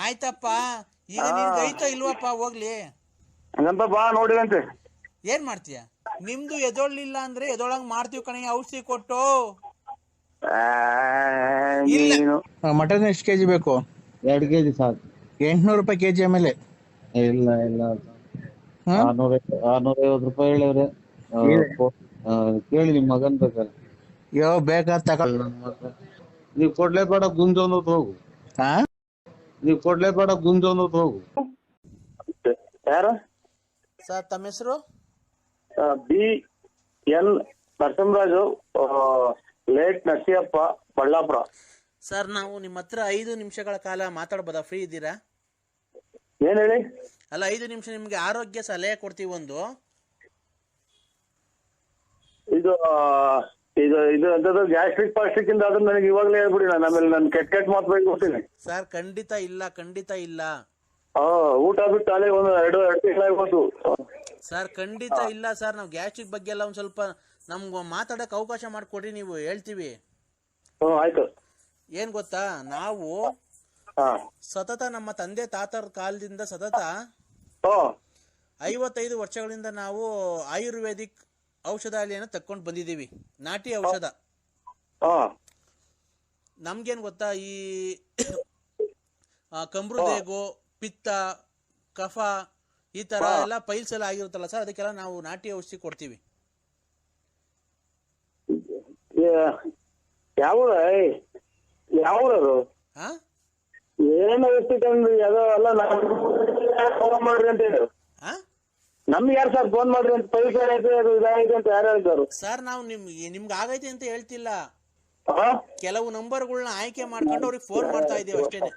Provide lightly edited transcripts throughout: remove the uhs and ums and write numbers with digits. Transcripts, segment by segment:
ಆಯ್ತಪ್ಪ, ಈಗ ನಿನ್ಗೆ ಐತೋ ಇಲ್ವಪ್ಪ ಹೋಗ್ಲಿ. ಹಂಗಂತ ಬಾ ನೋಡಿದಂತೆ. ಏನ್ ಮಾಡ್ತೀಯ? ನಿಮ್ದು ಎದೊಳ್ಳಿಲ್ಲ ಅಂದ್ರೆ ಎದೊಳಂಗ್ ಮಾಡ್ತೀವಿ ಕಣಯ್ಯ, ಔಷಧಿ ಕೊಟ್ಟು. ಮಟನ್ ಎಷ್ಟು ಕೆಜಿ ಬೇಕು? 2 kg ಸಾಕು. 800 ರೂಪಾಯಿ ಕೆಜಿ. ಆಮೇಲೆ ಇಲ್ಲ 650 ರೂಪಾಯಿ ಹೇಳಿವ್ರೆ. ಕೇಳಿ ನಿಮ್ ಮಗನ್ ಬೇಕಾದ್ರೆ. ಬೇಕಾದ್ರೆ ತಗೊಳ್ಳಿ. ನೀವ್ ಕೊಡ್ಲೇಬೇಡ, ಗುಂಜೊಂದತ್ ಹೋಗು. ನೀವ್ ಕೊಡ್ಲೇಬೇಡ, ಗುಂಜೊಂದತ್ ಹೋಗು. ಯಾರು ಸರ್ ತಮ್ಮ ಹೆಸರು? BN Narasimharaju, late Narasiyappa, Ballapura. Sir ನಾವು ನಿಮ್ಮ ಹತ್ರ 5 ನಿಮಿಷಗಳ ಕಾಲ ಮಾತಾಡ್ಬೋದಾ? ಫ್ರೀ ಇದ್ದೀರಾ? ಏನ್ ಹೇಳಿ? ಅಲ್ಲ, 5 ನಿಮಿಷ ನಿಮ್ಗೆ ಆರೋಗ್ಯ ಸಲಹೆ ಕೊಡ್ತೀವಿ. ಒಂದು ಇದು ಇದು ಇದು ಅಂತದ್ದು ಗ್ಯಾಸ್ಟ್ರಿಕ್ ಪಾಸ್ಟ್ರಿಕ್ ಇಂದ ಅದನ್ನ ನನಗೆ ಇವಾಗಲೇ ಹೇಳ್ಬಿಡಿ. ನಾನು ಆಮೇಲೆ ನಾನು ಕೆಟ್ಟ ಮಾತು ಬೇಕು ಕೊಡ್ತೀನಿ. ಸರ್ ಖಂಡಿತ ಇಲ್ಲ, ಖಂಡಿತ ಇಲ್ಲ. ಊಟ ಬಿಟ್ಟು ಅಲ್ಲೇ ಒಂದು 2 ತಿಂಗಳಾಗ್ಬೋದು. ಸರ್ ಖಂಡಿತ ಇಲ್ಲ ಸರ್. ನಾವು ಗ್ಯಾಸ್ಟ್ರಿಕ್ ಬಗ್ಗೆ ಎಲ್ಲ ಒಂದ್ ಸ್ವಲ್ಪ ನಮ್ಗೆ ಮಾತಾಡಕ್ ಅವಕಾಶ ಮಾಡಿಕೊಡಿ, ನೀವು ಹೇಳ್ತೀವಿ. ಆಯ್ತು. ಏನ್ ಗೊತ್ತಾ, ನಾವು ಸತತ ನಮ್ಮ ತಂದೆ ತಾತರ ಕಾಲದಿಂದ ಸತತ 55 ವರ್ಷಗಳಿಂದ ನಾವು ಆಯುರ್ವೇದಿಕ್ ಔಷಧಾಲಯನ ತಕ್ಕೊಂಡು ಬಂದಿದ್ದೀವಿ. ನಾಟಿ ಔಷಧ. ನಮ್ಗೇನ್ ಗೊತ್ತಾ, ಈ ಕಮ್ರುದೇಗು, ಪಿತ್ತ, ಕಫ, ಈ ತರ ಎಲ್ಲ ಪೈಲ್ಸ್ ಎಲ್ಲ ಆಗಿರುತ್ತಲ್ಲ ಸರ್, ಅದಕ್ಕೆಲ್ಲ ನಾವು ನಾಟಿ ಔಷಧಿ ಕೊಡ್ತೀವಿ. ಯಾವ್ದು ಏನು ಔಷಧಿ ಯಾವುದೋ ಅಲ್ಲ. ಫೋನ್ ಮಾಡ್ರಿ ಅಂತ ಹೇಳಿ ನಮ್ಗೆ ಯಾರು ಸರ್ ಫೋನ್ ಮಾಡ್ರಿ ಅಂತ? ಪೈಸೆ ಐತೆ, ಅದು ಇದಾಗಿದೆ ಅಂತ ಯಾರು ಹೇಳಿದ್ರು ಸರ್? ನಾವು ನಿಮ್ಗೆ ಆಗೈತೆ ಅಂತ ಹೇಳ್ತಿಲ್ಲ, ಕೆಲವು ನಂಬರ್ಗಳನ್ನ ಆಯ್ಕೆ ಮಾಡ್ಕೊಂಡು ಅವ್ರಿಗೆ ಫೋನ್ ಮಾಡ್ತಾ ಇದೀವಿ ಅಷ್ಟೇನೆ.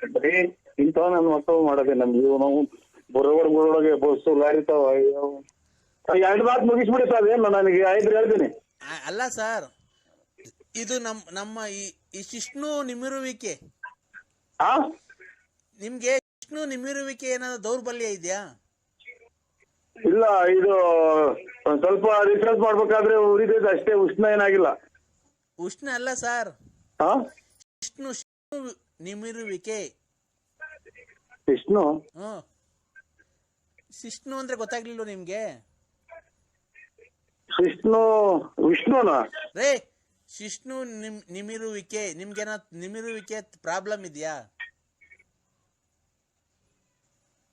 ಇಂಥ ನನ್ನ ಮಕ್ಕಳು ಮಾಡೋದೇ ನಮ್ಗೆ. ನಾವು ಬರೋಳಗೆ ಬಸ್ಸು ಗಾಡಿ ತಾವ 2 ಮಾತು ಮುಗಿಸ್ಬಿಡಿ ಸರ್. ಏನು ನನಗೆ 5 ಹೇಳ್ತೀನಿ. ಅಲ್ಲ ಸರ್, ಇದು ನಮ್ಮ ಈ ಶಿಷ್ಣು ನಿಮಿರುವಿಕೆ, ನಿಮ್ಗೆ ಶಿಷ್ಣು ನಿಮಿರುವಿಕೆ ಏನಾದ್ರು ದೌರ್ಬಲ್ಯ ಇದೆಯಾ? ಇಲ್ಲ, ಇದು ಸ್ವಲ್ಪ ರಿಸರ್ಚ್ ಮಾಡ್ಬೇಕಾದ್ರೆ ಉರಿದೈತೆ ಅಷ್ಟೇ, ಉಷ್ಣ ಏನಾಗಿಲ್ಲ. ಉಷ್ಣ ಅಲ್ಲ ಸರ್, ಶಿಷ್ಣು ನಿಮಿರುವಿಕೆ. ಶಿಷ್ಣು ಶಿಷ್ಣು ಅಂದ್ರೆ ಗೊತ್ತಾಗ್ಲಿಲ್ವ ನಿಮ್ಗೆ? ವಿಷ್ಣುನಾ ರೇ? ಶಿಷ್ಣು ನಿಮಿರುವಿಕೆ. ನಿಮ್ಗೇನ ನಿಮಿರುವಿಕೆ ಪ್ರಾಬ್ಲಮ್ ಇದೆಯಾ?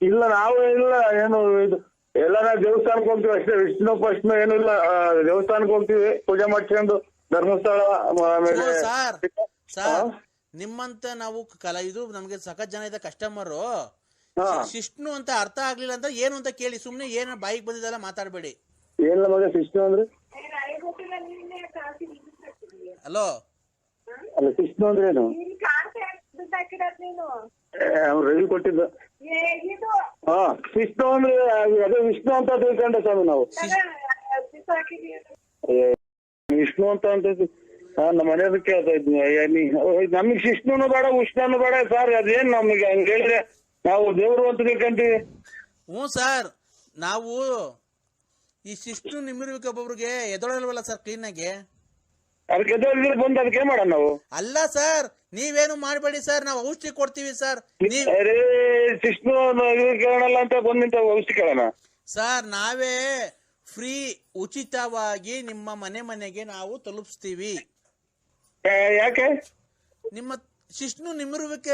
ಇಲ್ಲ, ನಾವು ಇಲ್ಲ. ಏನು ಇದು ಎಲ್ಲ ನಾವು ದೇವಸ್ಥಾನಕ್ಕೆ ಹೋಗ್ತೀವಿ ಅಷ್ಟೇ. ವಿಷ್ಣು ಪಶ್ಚಿಮ ಏನು ಇಲ್ಲ. ದೇವಸ್ಥಾನಕ್ಕೆ ಹೋಗ್ತೀವಿ, ಪೂಜೆ ಮಾಡ್ಕೊಂಡು ಧರ್ಮಸ್ಥಳ. ಸರ್ ನಿಮ್ಮಂತ ನಾವು ಇದು ನಮ್ಗೆ ಸಖತ್ ಜನ ಇದೆ ಕಸ್ಟಮರು. ಶಿಷ್ಣು ಅಂತ ಅರ್ಥ ಆಗ್ಲಿಲ್ಲ ಅಂತ ಏನು ಅಂತ ಕೇಳಿ, ಸುಮ್ನೆ ಏನು ಬಾಯಿಗೆ ಬಂದಿದ್ದಲ್ಲ ಮಾತಾಡ್ಬೇಡಿ. ಏನ್ ನಮಗೆ ಶಿಷ್ಣು ಅಂದ್ರೆ? ಹಲೋ, ಅಲ್ಲ ಶಿಷ್ಣು ಅಂದ್ರೆ ಏನು? ರವಿ ಕೊಟ್ಟಿದ್ದ. ಶಿಷ್ಣು ಅಂದ್ರೆ ಅದೇ ವಿಷ್ಣು ಅಂತ ತಿಳ್ಕೊಂಡೆ ಸ್ವಾಮಿ ನಾವು. ವಿಷ್ಣು ಅಂತ ನಮ್ಮ ಮನೆಯವ್ರು ಕೇಳ್ತಾ ಇದ್ವಿ. ನಮಗ್ ಶಿಷ್ಣುನು ಬೇಡ, ಉಷ್ಣನು ಬೇಡ ಸರ್. ಅದೇನ್ ನಮಗೆ ಹಂಗ ಹೇಳಿದ್ರೆ ನಾವು ದೇವ್ರು ಅಂತ ತಿಳ್ಕೊಂತೀವಿ. ಹ್ಞೂ ಸರ್, ನಾವು ಈ ಶಿಷ್ಣು ನಿಮಿರುವಿಕೆ ಒಬ್ಬೊಬ್ರಿಗೆ ಎದೊಳಲ್ವಲ್ಲ ಸರ್ ಕ್ಲೀನಾಗಿ. ಅದಕ್ಕೆ ಎದೊಳಿದ್ರೆ ಬಂದು ಅದಕ್ಕೆ ಮಾಡೋಣ ನಾವು. ಅಲ್ಲ ಸರ್, ನೀವೇನು ಮಾಡಬೇಡಿ ಸರ್, ನಾವು ಔಷಧಿ ಕೊಡ್ತೀವಿ ಸರ್. ಶಿಷ್ಣು ಕೇಳೋಣ ಅಂತ ಬಂದಿಂತ ಔಷಧಿ ಕೇಳೋಣ ಸರ್. ನಾವೇ ಫ್ರೀ ಉಚಿತವಾಗಿ ನಿಮ್ಮ ಮನೆಗೆ ನಾವು ತಲುಪಿಸ್ತೀವಿ. ಯಾಕೆ? ನಿಮ್ಮ ಶಿಷ್ಣು ನಿಮಿರುವಿಕೆ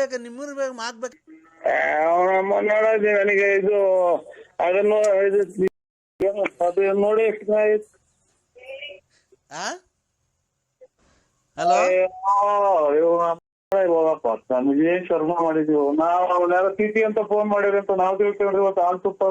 ಆಗ್ಬೇಕು. ನನಗೆ ಇದು ಅದನ್ನು ಅದು ನೋಡಿ ಹಲೋ, ಹೋಗಪ್ಪ, ನಮಗೆ ಶರ್ಮ ಮಾಡಿದೀವಿ ನಾವು. ಅವನ್ನೆಲ್ಲ ಟಿಟಿ ಅಂತ ಫೋನ್ ಮಾಡಿರಿ ಅಂತ ನಾವು ತಿಳ್ಕೊಂಡ್ರಿ. ಇವತ್ತು ಹಾಲು ತುಪ್ಪ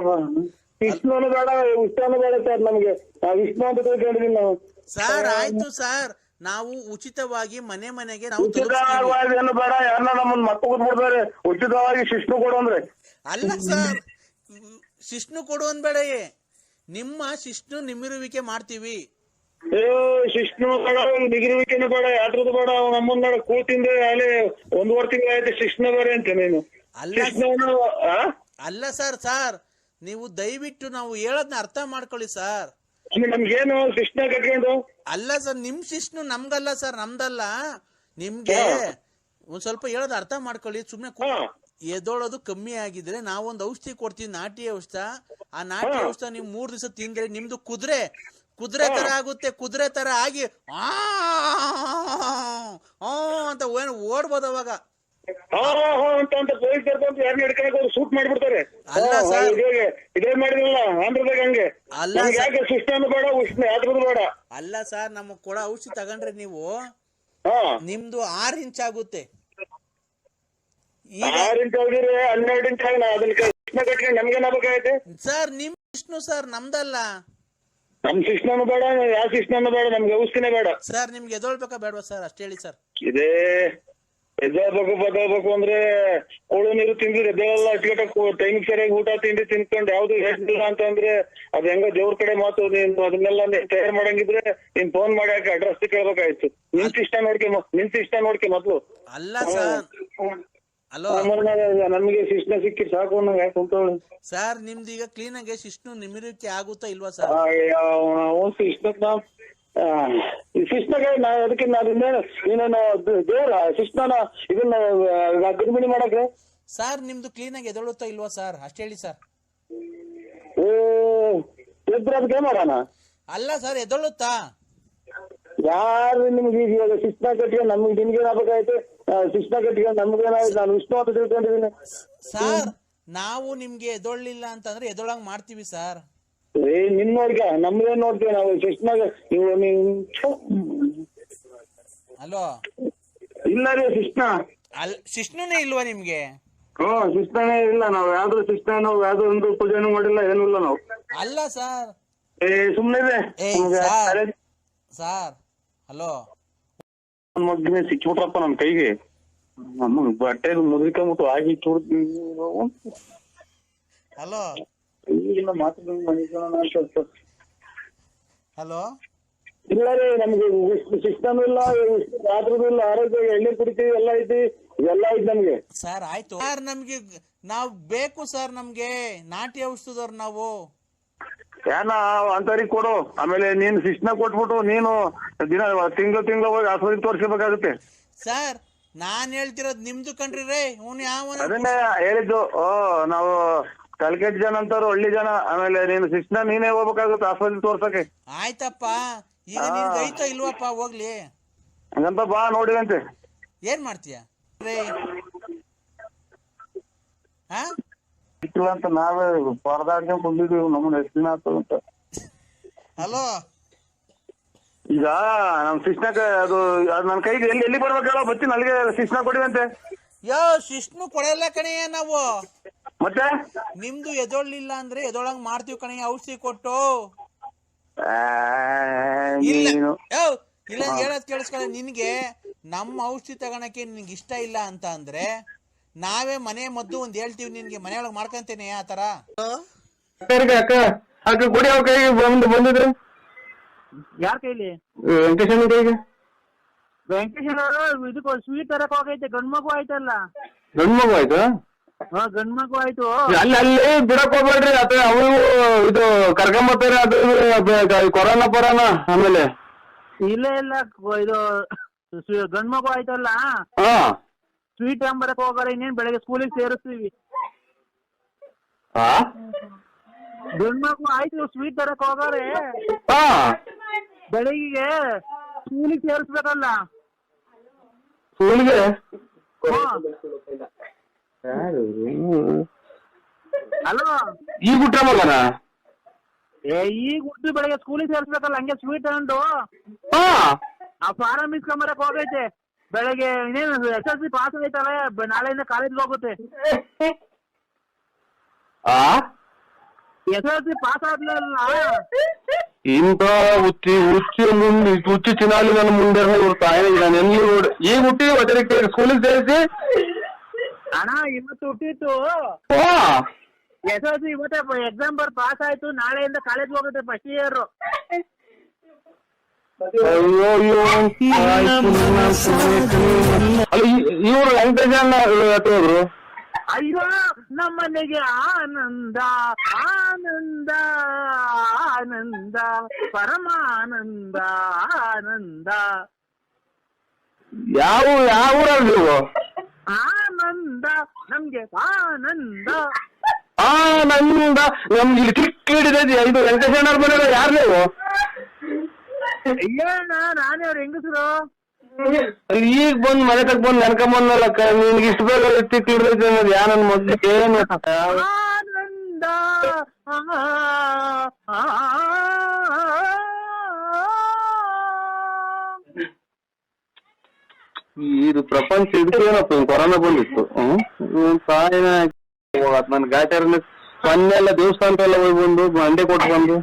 ವಿಷ್ಣುನು ಬೇಡ, ಉಷ್ಣನು ಬೇಡ ಸರ್. ನಮ್ಗೆ ವಿಷ್ಣು ಅಂತ ತಿಳ್ಕೊಂಡಿದೀವಿ ನಾವು. ಸರ್ ಆಯ್ತು ಸರ್, ನಾವು ಉಚಿತವಾಗಿ ಮನೆಗೆ ನಾವು ಉಚಿತವಾಗಿ ಏನು ಬೇಡ, ಯಾರನ್ನ ನಮ್ಮನ್ನ ಮತ್ತೆ ಕೂತ್ಬಿಡ್ತಾರೆ. ಉಚಿತವಾಗಿ ಶಿಷ್ಣು ಕೊಡು ಅಂದ್ರೆ. ಅಲ್ಲ ಸರ್, ಶಿಷ್ಣು ಕೊಡು ಅನ್ಬೇಡ, ನಿಮ್ಮ ಶಿಷ್ಣು ನಿಮಿರುವಿಕೆ ಮಾಡ್ತೀವಿ. ಶಿಷ್ಣು ಬೇಡ, ನಿಗಿರುವಿಕೆನೂ ಬೇಡ, ಯಾತ್ರದ್ದು ಬೇಡ. ನಮ್ಮನ್ನ ಕೂತಿಂದ ಅಲ್ಲಿ 1.5 ತಿಂಗಳಾಯ್ತು. ಶಿಷ್ಣು ಬೇರೆ ಅಂತ ನೀನು. ಅಲ್ಲ ಸರ್, ನೀವು ದಯವಿಟ್ಟು ನಾವು ಹೇಳೋದನ್ನ ಅರ್ಥ ಮಾಡ್ಕೊಳ್ಳಿ ಸರ್. ನಮ್ಗೇನು ಶಿಷ್ಣ ಕಟ್ಕೊಂಡು? ಅಲ್ಲ ಸರ್, ನಿಮ್ ಶಿಷ್ಣು ನಮ್ಗಲ್ಲ ಸರ್, ನಮ್ದಲ್ಲ. ನಿಮ್ಗೆ ಒಂದ್ ಸ್ವಲ್ಪ ಹೇಳೋದು ಅರ್ಥ ಮಾಡ್ಕೊಳ್ಳಿ. ಸುಮ್ನೆ ಎದೋಳೋದು ಕಮ್ಮಿ ಆಗಿದ್ರೆ ನಾವೊಂದು ಔಷಧಿ ಕೊಡ್ತೀವಿ, ನಾಟಿ ಔಷಧ. ಆ ನಾಟಿ ಔಷಧ ನೀವು 3 ದಿವಸ ತಿಂದ್ರೆ ನಿಮ್ದು ಕುದುರೆ ತರ ಆಗುತ್ತೆ. ಕುದುರೆ ತರ ಆಗಿ ಅಂತ ಓಡ್ಬೋದು ಅವಾಗ. ಅಂತ ಪೊಲೀಸ್ ಯಾರನ್ನ ಹಿಡ್ಕೊಂಡು ಶೂಟ್ ಮಾಡ್ಬಿಡ್ತಾರೆ. ಅಲ್ಲ ಸರ್, ಇದೇ ಮಾಡಿದ್ರಲ್ಲ ಆಂಧ್ರದಾಗ ಹಂಗೆ. ಅಲ್ಲ ಯಾಕೆ ಶಿಸ್ತಾನು ಬೇಡ, ಉಷ್ಣ ಯಾವ್ದು ಬೇಡ. ಅಲ್ಲ ಸರ್, ನಮಗ್ ಕೊಡೋ ಔಷಧಿ ತಗೊಂಡ್ರೆ ನೀವು ನಿಮ್ದು 6 ಇಂಚ್ ಆಗುತ್ತೆ. 6 ಇಂಚ್ ಆಗಿದ್ರೆ 12 ಇಂಚ್ ಆಗ ಅದನ್ನ ಕಟ್ಕೊಂಡು ನಮ್ಗೇನಾಗಬೇಕಾಗೈತೆ ಸರ್? ನಿಮ್ ಶಿಷ್ಣು ಸರ್, ನಮ್ದಲ್ಲ. ನಮ್ ಶಿಸ್ತಾನು ಬೇಡ, ಯಾವ ಶಿಸ್ತಾನು ಬೇಡ, ನಮ್ಗೆ ಔಷಧಿನೇ ಬೇಡ ಸರ್. ನಿಮ್ಗೆ ಎದೊಳ್ಬೇಕಾ ಬೇಡವಾ ಸರ್? ಅಷ್ಟೇ ಹೇಳಿ ಸರ್. ಇದೇ ಎದ್ದೇಳ್ಬೇಕು ಬದಲ್ಬೇಕು ಅಂದ್ರೆ ಕೋಳು ನೀರು ತಿಂದಿದ್ರೆ ಎದ್ದೇಳಲ್ಲ. ಅಟ್ಗಟ್ಟಕ್ಕೆ ಟೈಮಿಗೆ ಸರಿಯಾಗಿ ಊಟ ತಿಂಡಿ ತಿನ್ಕೊಂಡು ಯಾವ್ದು ಹೇಳಿಲ್ಲ ಅಂತ ಅಂದ್ರೆ ಅದ್ ಹೆಂಗ ದೇವ್ರ ಕಡೆ ಮಾತು. ನೀನ್ ಅದನ್ನೆಲ್ಲ ನೀನ್ ತಯಾರು ಮಾಡಂಗಿದ್ರೆ ನೀನ್ ಫೋನ್ ಮಾಡಿ ಹಾಕಿ ಅಡ್ರೆಸ್ ಕೇಳ್ಬೇಕಾಯ್ತು. ನಿಂತ ಇಷ್ಟ ನೋಡ್ಕೆ ಮೊದ್ಲು. ಅಲ್ಲ ಸರ್, ಹಲೋ, ನಮ್ಗೆ ಶಿಸ್ನ ಸಿಕ್ಕಿ ಸಾಕು ನಂಗೆ ಯಾಕೆ ಕುಂತವಳು ಸರ್. ನಿಮ್ದು ಈಗ ಕ್ಲೀನ್ ಆಗಿ ಶಿಷ್ಣು ನಿಮಿರುವಿಕೆ ಆಗುತ್ತಾ ಇಲ್ವಾ ಸರ್? ಶಿಸ್ನಾಗ ಅದಕ್ಕೆ ನೀನು ದೇವ್ರ ಶಿಸ್ನ ಇದನ್ನ ಗರ್ಭಿಣಿ ಮಾಡಕ್ಕೆ. ಸರ್ ನಿಮ್ದು ಕ್ಲೀನ್ ಆಗಿ ಎದಳುತ್ತಾ ಇಲ್ವಾ ಸರ್? ಅಷ್ಟೇ ಹೇಳಿ ಸರ್. ಓ ಎದ್ರ ಅದಕ್ಕೆ ಮಾಡೋಣ. ಅಲ್ಲ ಸರ್, ಎದಳುತ್ತಾ? ಯಾರು ನಿಮ್ಗೆ ಈಗ ಶಿಸ್ನ ಕಟ್ಟಿಗೆ ನಮ್ಗೆ ನಿಮ್ಗೆ ಆಗ್ಬೇಕಾಯ್ತು. ಶಿಸ್ನ ಕಟ್ಟಿಗೆ ನಮ್ಗೇನಾಯ್ತು? ನಾನು ವಿಷ್ಣು ಅಂತ ತಿಳ್ಕೊಂಡಿದ್ದೀನಿ ಸರ್. ನಾವು ನಿಮ್ಗೆ ಎದೊಳ್ಳಿಲ್ಲ ಅಂತಂದ್ರೆ ಎದೊಳಂಗ್ ಮಾಡ್ತೀವಿ ಸರ್. ನಿನ್ ನೋಡ್ಕ ನಮ್ಗೇನ್ ನೋಡ್ತೀವಿ ನಾವು ಶಿಸ್ನಾಗ. ಹಲೋ, ಇಲ್ಲ ರೀ ಶಿಸ್ನ. ಶಿಷ್ಣುನೇ ಇಲ್ವಾ ನಿಮ್ಗೆ? ಶಿಸ್ತಾನೇ ಇಲ್ಲ. ನಾವ್ ಯಾವ್ದು ಶಿಸ್ತ ನಾವು ಯಾವ್ದು ಒಂದು ಪೂಜೆನೂ ಮಾಡಿಲ್ಲ, ಏನೂ ಇಲ್ಲ ನಾವು. ಅಲ್ಲ ಸರ್, ಸುಮ್ನೆ ಸರ್. ಹಲೋ, ಮಗ್ನೆ ಸಿಕ್ಕಿಬಿಟ್ರಪ್ಪ ನಮ್ ಕೈಗೆ. ನಮಗ್ ಬಟ್ಟೆ ಮುದ್ರಿಕೊಂಬಿಟ್ಟು ಆಗಿ ಹಲೋ ಹಲೋ. ಇಲ್ಲ ರೀ, ನಮ್ಗೆ ಶಿಸ್ತಾನು ಇಲ್ಲ, ರಾತ್ರಿದು ಇಲ್ಲ, ಆರೋಗ್ಯ ಎಣ್ಣೆ ಕುಡಿತೀವಿ, ಎಲ್ಲ ಐತಿ, ಎಲ್ಲ ಐತಿ ನಮ್ಗೆ. ಸರ್ ಆಯ್ತು ಸರ್, ನಮ್ಗೆ ನಾವ್ ಬೇಕು ಸರ್. ನಮ್ಗೆ ನಾಟಿ ಔಷಧದವ್ರು ನಾವು. ಏನ ಅಂತವ್ರಿಗೆ ಕೊಡು. ಆಮೇಲೆ ನೀನ್ ಶಿಸ್ನ ಕೊಟ್ಬಿಟ್ಟು ನೀನು ದಿನ ತಿಂಗಳು ಹೋಗಿ ಆಸ್ಪತ್ರೆಗೆ ತೋರ್ಸ್ಕೋಬೇಕಾಗುತ್ತೆ. ಸರ್ ನಾನ್ ಹೇಳ್ತಿರೋದ್ ನಿಮ್ದು ಕಣ್ರಿ ರೇ. ಅದನ್ನೇ ಹೇಳಿದ್ದು. ನಾವು ಕಲ್ಕೆಟ್ ಜನ ಅಂತವ್ರು ಹಳ್ಳಿ ಜನ. ಆಮೇಲೆ ನೀನು ಶಿಸ್ನ ನೀನೇ ಹೋಗ್ಬೇಕಾಗುತ್ತೆ ಆಸ್ಪತ್ರೆ ತೋರ್ಸಕ್ಕೆ. ಆಯ್ತಪ್ಪ, ಈಗ ನಿನ್ಗೆ ಐತೋ ಇಲ್ವಪ್ಪ? ಹೋಗ್ಲಿ ಹಂಗಂತ ಬಾ ನೋಡಿದಂತೆ. ಏನ್ ಮಾಡ್ತೀಯ ರೇ? ಅಂತ ನಾವೇ ಪರದಾಡ್ಕೊಂಡ್ ಬಂದಿದೀವಿ. ನಮ್ಮನ್ನ ಎಷ್ಟು ದಿನ ಆಗ್ತದಂತ. ಹಲೋ, ಈಗ ನಮ್ ಶಿಸ್ನಾಗ ಅದು ನನ್ ಕೈಗೆ ಎಲ್ಲಿ ಬರ್ಬೇಕು ಹೇಳೋ ಬರ್ತೀನಿ. ಅಲ್ಲಿಗೆ ಶಿಸ್ನ ಕೊಡಿವಂತೆ. ಶಿಷ್ಣು ಕೊಡಲ್ಲ ಕಣಯ್ಯ ನಾವು. ಮತ್ತೆ ನಿಮ್ದು ಎದೊಳ್ಳಿಲ್ಲ ಅಂದ್ರೆ ಎದೊಳಂಗ್ ಮಾಡ್ತೀವಿ ಕಣಯ್ಯ, ಔಷಧಿ ಕೊಟ್ಟು. ಇಲ್ಲ ಹೇಳದ್ ಕೇಳಿಸ್ಕೊಳ್ಳ. ನಿನ್ಗೆ ನಮ್ಮ ಔಷಧಿ ತಗೊಳಕ್ಕೆ ನಿನ್ಗೆ ಇಷ್ಟ ಇಲ್ಲ ಅಂತ ಅಂದ್ರೆ ನಾವೇ ಮನೆ ಮದ್ದು ಒಂದ್ ಹೇಳ್ತೀವಿ ನಿನ್ಗೆ, ಮನೆಯೊಳಗ್ ಮಾಡ್ಕೊಂತೇನೆ ಆ ತರ. ಅಕ್ಕ ಕೊಡಿ ಅವ್ರ ಕೈಗೆ ಬಂದಿದ್ರು. ಯಾರ ಕೈಲಿ? ವೆಂಕಟೇಶನ್ ಕೈಗೆ. ವೆಂಕಟೇಶನ್ ಅವರು ಇದಕ್ಕೆ ಸ್ವೀಟ್ ತರಕ್ ಹೋಗೈತೆ. ಗಂಡ್ ಮಗು ಆಯ್ತಲ್ಲ. ಗಂಡ್ ಮಗು ಆಯ್ತು? ಗಂಡ್ ಮಗು ಆಯ್ತು. ಅಲ್ಲಿ ಬಿಡಕ್ ಹೋಗ್ಬೇಡ್ರಿ. ಅಥವಾ ಅವರು ಇದು ಕರ್ಕೊಂಬರ್ತಾರೆ. ಅದು ಕೊರೋನಾ ಆಮೇಲೆ ಇಲ್ಲ ಇದು ಗಂಡ್ ಮಗು ಆಯ್ತಲ್ಲ, ಸ್ವೀಟ್ ತಗೊಂಬರಕ್ ಹೋಗಾರ. ಇನ್ನೇನ್ ಬೆಳಗ್ಗೆ ಸ್ಕೂಲಿಗೆ ಸೇರಿಸ್ತೀವಿ. ಗಂಡ್ ಮಗು ಆಯ್ತು, ಸ್ವೀಟ್ ತರಕ್ ಹೋಗಾರೆ. ಬೆಳಗ್ಗೆ ಸ್ಕೂಲಿಗೆ ಸೇರಿಸ್ಬೇಕಲ್ಲ. ಸ್ಕೂಲಿಗೆ ಅಲ್ವಾ? ಈಗ ಊಟ ಮಾಡೋಣ. ಈಗ ಹುಟ್ಟು ಬೆಳಗ್ಗೆ ಸ್ಕೂಲಿಗೆ ಸೇರಿಸ್ಬೇಕಲ್ಲ. ಹಂಗೆ ಸ್ವೀಟ್ ತಗೊಂಡು ಆ ಫಾರಂ ಇಸ್ಕೊಂಬರಕ್ ಹೋಗೈತೆ. ಬೆಳಗ್ಗೆ ಇನ್ನೇನು SSLC ಪಾಸ್ ಆಗೈತಲ್ಲ, ನಾಳೆಯಿಂದ ಕಾಲೇಜ್ಗೆ ಹೋಗುತ್ತೆ. SSLC ಪಾಸ್ ಆದ್ಮೇಲೆ ಇಂತ ಹುಚ್ಚು ಚಿನಾಲಿ ನನ್ನ ಮುಂದೆ ನಾನು ಎಲ್ಲಿ ನೋಡಿ ಈಗ ಹುಟ್ಟಿ ಅದಕ್ಕೆ ಸ್ಕೂಲಿಗೆ ಸೇರಿಸಿ. ಅಣ್ಣ ಇವತ್ತು ಹುಟ್ಟಿತ್ತು. SSLC ಇವತ್ತೇ ಎಕ್ಸಾಮ್ ಪಾಸ್ ಆಯ್ತು. ನಾಳೆಯಿಂದ ಕಾಲೇಜ್ ಹೋಗುತ್ತೆ ಫಸ್ಟ್ ಇಯರ್. ಇವರು ವೆಂಕಟೇಶ್ ಅಯ್ಯೋ, ನಮ್ಮನೆಗೆ ಆನಂದ ಆನಂದ ಆನಂದ ಪರಮಾನಂದ ಆನಂದ. ಯಾವ ಊರಲ್ಲಿ ನೀವು? ಆನಂದ ನಮ್ಗೆ ಆನಂದ. ಆನಂದ ನಮ್ಗೆ ಇಲ್ಲಿ ಕಿಕ್ ಹಿಡಿದೈತಿ. ಇದು ವೆಂಕಟೇಶ್ವರ ಮನೆ ಯಾರು ನೀವು? ಅಯ್ಯಣ್ಣ ನಾನೇ ಅವ್ರ ಹೆಂಗಸರು. ಈಗ ಬಂದ್ ಮನೆ ತಗ ಬಂದ್ ನೆನ್ಕೊಂಬಂದಲ್ಲ ನಿನ್ಗೆ ಇಷ್ಟು ಬೇಗ ಕಿಕ್ ಹಿಡಿದೈತಿ ಅನ್ನೋದು ಯಾ ನನ್ ಮಗ್ಳು ಏನು? ಆನಂದ ಇದು ಪ್ರಪಂಚ ಇದಕ್ಕೇನಪ್ಪ ಕೊರೋನಾ ಬಂದಿತ್ತು. ಸಾಯಿನ ನನ್ ಗಾಚಾರ ಮೊನ್ನೆಲ್ಲ ದೇವಸ್ಥಾನಕ್ಕೆಲ್ಲ ಹೋಗಿ ಬಂದು ಅಂಡೆ ಕೊಟ್ಟು ಬಂದು